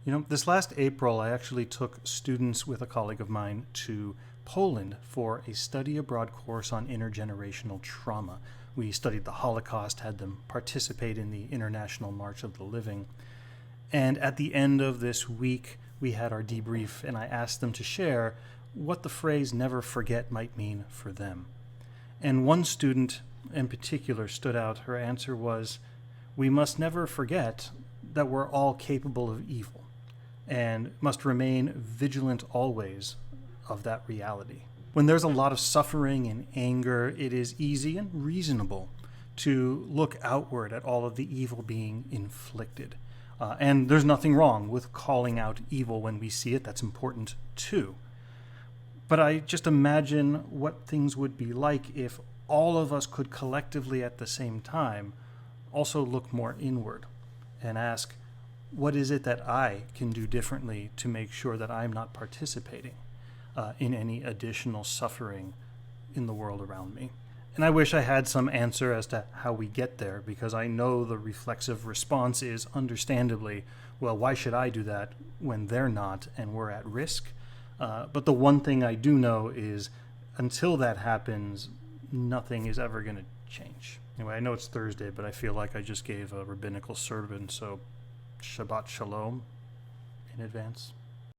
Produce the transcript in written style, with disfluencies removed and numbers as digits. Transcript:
This last April, I actually took students with a colleague of mine to Poland for a study abroad course on intergenerational trauma. We studied the Holocaust, had them participate in the International March of the Living. And at the end of this week, we had our debrief, and I asked them to share what the phrase never forget might mean for them. And one student in particular stood out. Her answer was, "We must never forget that we're all capable of evil and must remain vigilant always of that reality." When there's a lot of suffering and anger, it is easy and reasonable to look outward at all of the evil being inflicted. And there's nothing wrong with calling out evil when we see it. That's important too. But I just imagine what things would be like if all of us could collectively at the same time also look more inward and ask, what is it that I can do differently to make sure that I'm not participating in any additional suffering in the world around me? And I wish I had some answer as to how we get there, because I know the reflexive response is understandably, well, why should I do that when they're not and we're at risk? But the one thing I do know is until that happens, nothing is ever going to change. Anyway, I know it's Thursday, but I feel like I just gave a rabbinical sermon, so Shabbat Shalom in advance.